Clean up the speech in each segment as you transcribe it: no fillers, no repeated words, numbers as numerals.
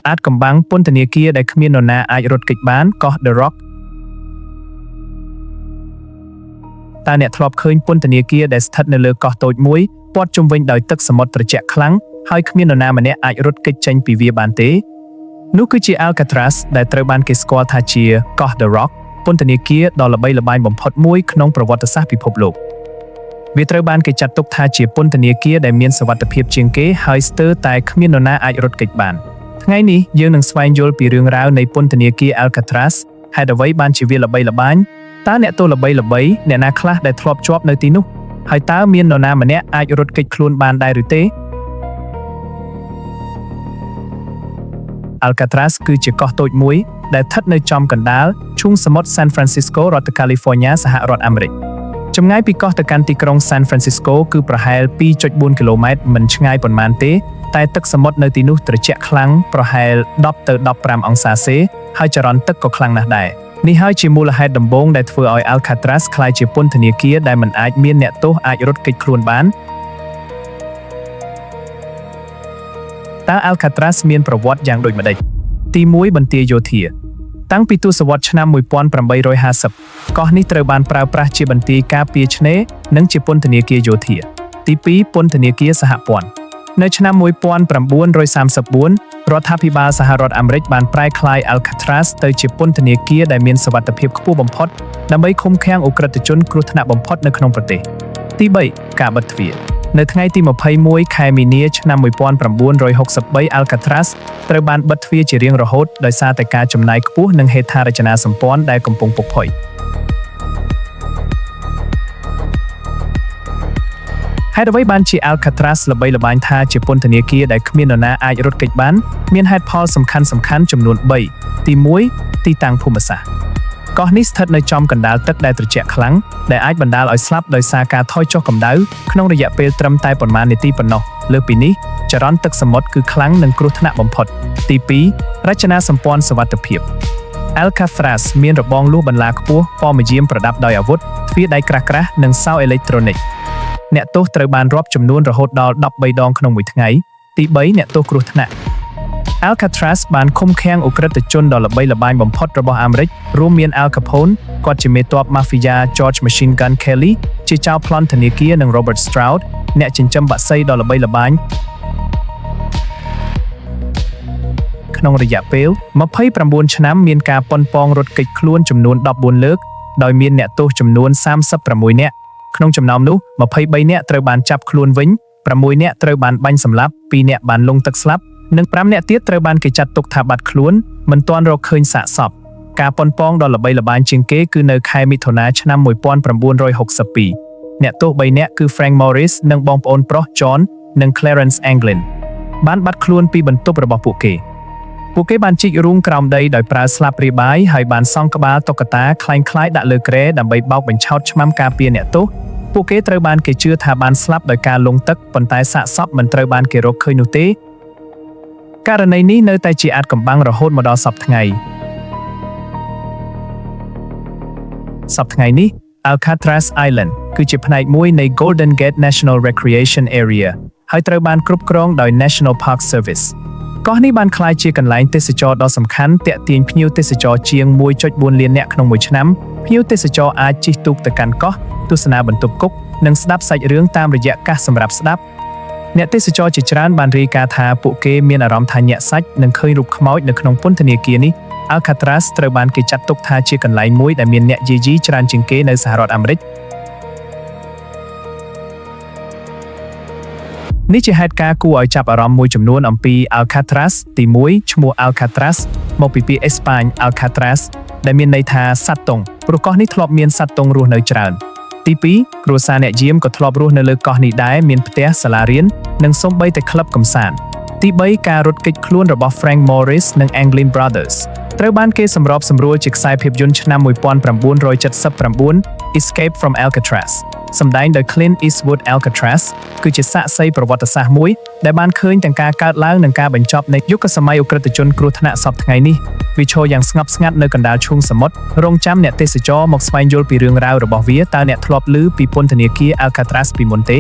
អាចកំបាំងពន្ធនាគារដែលគ្មាននរណាអាចរត់គេចបានកោះ The Rock តើអ្នកធ្លាប់ឃើញពន្ធនាគារដែលស្ថិតនៅលើកោះតូចមួយព័ទ្ធជុំវិញដោយទឹកសមុទ្រត្រជាក់ខ្លាំងហើយគ្មាននរណាម្នាក់អាចរត់គេចចេញពីវាបានទេនោះគឺជា Alcatraz ដែលត្រូវបានគេស្គាល់ថាជាកោះ The Rock ពន្ធនាគារដ៏ល្បីល្បាញបំផុតមួយក្នុងប្រវត្តិសាស្ត្រពិភពលោកវាត្រូវបានគេចាត់ទុកថាជាពន្ធនាគារដែលមានសុវត្ថិភាពជាងគេហើយស្ទើរតែគ្មាននរណាអាចរត់គេចបានថ្ងៃនេះយើងនឹងស្វែងយល់ពីរឿងរ៉ាវនៃពន្ធនាគារ Alcatraz ហេតុអ្វីបានជាវាល្បីល្បាញតើអ្នកទោសល្បីៗអ្នកណាខ្លះដែលធ្លាប់ជាប់នៅទីនោះហើយតើមាននរណាម្នាក់អាចរត់គេចខ្លួនបានដែរឬទេ Alcatraz គឺជាកោះតូចមួយដែលស្ថិតនៅចំកណ្ដាលឈូងសមុទ្រ San Francisco រដ្ឋ California សហរដ្ឋអាមេរិកចម្ងាយពីកោះទៅកាន់ទីក្រុង San Francisco គឺប្រហែល 2.4 គីឡូម៉ែត្រមិនឆ្ងាយប៉ុន្មានទេតែទឹកសមុទ្រនៅទីនោះត្រជាក់ខ្លាំងប្រហែល 10 ទៅ 15 អង្សាសេហើយចរន្តទឹកក៏ខ្លាំងណាស់ដែរនេះហើយជាមូលហេតុដំបូងដែលធ្វើឲ្យ Alcatraz ក្លាយជាពន្ធនាគារដែលមិនអាចមានអ្នកទោសអាចរត់គេចខ្លួនបានតើ Alcatraz មានប្រវត្តិយ៉ាងដូចម្តេចទី1បន្ទាយយោធាតាំងពីទសវត្សរ៍ឆ្នាំ 1850 កោះនេះត្រូវបានប្រើប្រាស់ជាបន្ទាយការពារឆ្នេរនិងជាពន្ធនាគារយោធាទី2ពន្ធនាគារសហព័ន្ធនៅឆ្នាំ 1934 រដ្ឋាភិបាលសហរដ្ឋអាមេរិកបានប្រែក្លាយ Alcatraz ទៅជាពន្ធនាគារដែលមានសុវត្ថិភាពខ្ពស់បំផុតដើម្បីឃុំឃាំងឧក្រិដ្ឋជនគ្រោះថ្នាក់បំផុតនៅក្នុងប្រទេសទី3ការបិទទ្វារនៅថ្ងៃទី21ខែមីនាឆ្នាំ 1963 Alcatraz ត្រូវបានបិទទ្វារជារៀងរហូតដោយសារតែការចំណាយខ្ពស់និងហេដ្ឋារចនាសម្ព័ន្ធដែលកំពុងពុកផុយហេតុអ្វីបានជា Alcatraz ល្បីល្បាញថាជាពន្ធនាគារដែលគ្មាននរណាអាចរត់គេចបានមានហេតុផលសំខាន់ៗចំនួន3ទី1ទីតាំងភូមិសាស្ត្រកោះនេះស្ថិតនៅចំកណ្ដាលទឹកដែលត្រជាក់ខ្លាំងដែលអាចបណ្ដាលឲ្យស្លាប់ដោយសារការថយចុះកម្ដៅក្នុងរយៈពេលត្រឹមតែប៉ុន្មាននាទីប៉ុណ្ណោះលើសពីនេះចរន្តទឹកសមុទ្រគឺខ្លាំងនិងគ្រោះថ្នាក់បំផុតទី2រចនាសម្ព័ន្ធសុវត្ថិភាព Alcatraz មានរបងលួសបន្លាខ្ពស់ពណ៌មាយាមប្រដាប់ដោយអាវុធទ្វារដៃក្រាស់ៗនិងសោអេឡិចត្រូនិកអ្នកទោសត្រូវបានរាប់ចំនួនរហូតដល់13ដងក្នុងមួយថ្ងៃទី3អ្នកទោសគ្រោះថ្នាក់Alcatraz បានឃុំឃាំងឧក្រិដ្ឋជនដ៏ល្បីល្បាញបំផុតរបស់អាមេរិករួមមាន Al Capone គាត់ជាមេទ័ព Mafia George Machine Gun Kelly ជាចៅប្លន់ធនាគារនិង Robert Stroud អ្នកចិញ្ចឹមបក្សីដ៏ល្បីល្បាញក្នុងរយៈពេល29ឆ្នាំមានការប៉ុនប៉ងរត់គេចខ្លួនចំនួន14លើកដោយមានអ្នកទោសចំនួន36នាក់ក្នុងចំណោមនោះ23នាក់ត្រូវបានចាប់ខ្លួនវិញ6នាក់ត្រូវបានបាញ់សម្លាប់2នាក់បានលង់ទឹកស្លាប់និង5នាក់ទៀតត្រូវបានគេចាត់ទុកថាបាត់ខ្លួនមិនទាន់រកឃើញសាកសពការប៉ុនប៉ងដ៏ល្បីល្បាញជាងគេគឺនៅខែមិថុនាឆ្នាំ 1962 អ្នកទោស3នាក់គឺ Frank Morris និងបងប្អូនប្រុស John និង Clarence Anglin បានបាត់ខ្លួនពីបន្ទប់របស់ពួកគេបានជីករូងក្រោមដីដោយប្រើស្លាបព្រាបាយហើយបានសង់ក្បាលតុក្កតាคล้ายៗដាក់លើគ្រែដើម្បីបោកបញ្ឆោតឆ្មាំការពារអ្នកទោសពួកគេត្រូវបានគេជឿថាបានស្លាប់ដោយការលង់ទឹកប៉ុន្តែសាកសពមិនត្រូវបានគេរកឃើញនោះទេករណីនេះនៅតែជាអាថ៌កំបាំងរហូតមកដល់សព្វថ្ងៃនេះ Alcatraz Island គឺជាផ្នែកមួយនៃ Golden Gate National Recreation Area ហើយត្រូវបានគ្រប់គ្រងដោយ National Park Service កោះនេះបានក្លាយជាកន្លែងទេសចរណ៍ដ៏សំខាន់ទាក់ទាញភ្ញៀវទេសចរជាង 1.4 លាននាក់ក្នុងមួយឆ្នាំភ្ញៀវទេសចរអាចជិះទូកទៅកាន់កោះទស្សនាបន្ទប់គុកនិងស្ដាប់សាច់រឿងតាមរយៈកាសសម្រាប់ស្ដាប់អ្នកទេសចរជាច្រើនបានរាយការណ៍ថាពួកគេមានអារម្មណ៍ថាញាក់សាច់និងឃើញរូបខ្មោចនៅក្នុងពន្ធនាគារនេះ Alcatraz ត្រូវបានគេចាត់ទុកថាជាកន្លែងមួយដែលមានអ្នកយាយីច្រើនជាងគេនៅសហរដ្ឋអាមេរិកនេះជាហេតុការណ៍គួរឲ្យចាប់អារម្មណ៍មួយចំនួនអំពី Alcatraz ទី1ឈ្មោះ Alcatraz មកពីពាក្យអេស្ប៉ាញ Alcatraz ដែលមានន័យថាសត្វតុងព្រោះកោះនេះធ្លាប់មានសត្វតុងរស់នៅច្រើនទី2គ្រួសារអ្នកយាមក៏ធ្លាប់រស់នៅលើកោះនេះដែរមានផ្ទះសាលារៀននិងសូម្បីតែក្លឹបកម្សាន្តទី3ការរត់គេចខ្លួនរបស់ Frank Morris និង Anglin Brothers ត្រូវបានគេសម្របសម្រួលជាខ្សែភាពយន្តឆ្នាំ 1979 Escape from Alcatraz សម្ដែងដោយ Clint Eastwood Alcatraz គឺជាសាក្សីប្រវត្តិសាស្ត្រមួយដែលបានឃើញទាំងការកើតឡើងនិងការបញ្ចប់នៃយុគសម័យឧក្រិដ្ឋជនគ្រោះថ្នាក់សពថ្ងៃនេះវាឈរយ៉ាងស្ងប់ស្ងាត់នៅកណ្ដាលឈូងសមុទ្ររងចាំអ្នកទេសចរមកស្វែងយល់ពីរឿងរ៉ាវរបស់វាតើអ្នកធ្លាប់ឮពីពន្ធនាគារ Alcatraz ពីមុនទេ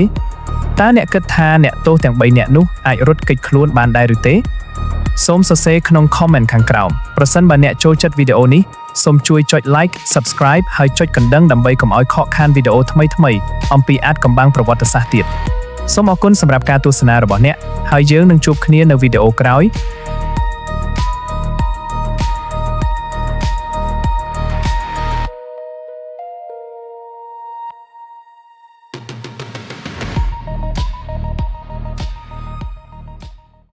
តើអ្នកគិតថាអ្នកទោសទាំង3នាក់នោះអាចរត់គេចខ្លួនបានដែរឬទេ សូមសរសេរក្នុង comment ខាងក្រោមប្រសិនបើអ្នកចូលចិត្តវីដេអូនេះសូមជួយចុច like subscribe ហើយចុចកណ្ដឹងដើម្បីកុំឲ្យខកខានវីដេអូថ្មីៗអំពីអាតកំបាំងប្រវត្តិសាស្ត្រទៀតសូមអរគុណសម្រាប់ការទស្សនារបស់អ្នកហើយយើងនឹងជួបគ្នានៅវីដេអូក្រោយ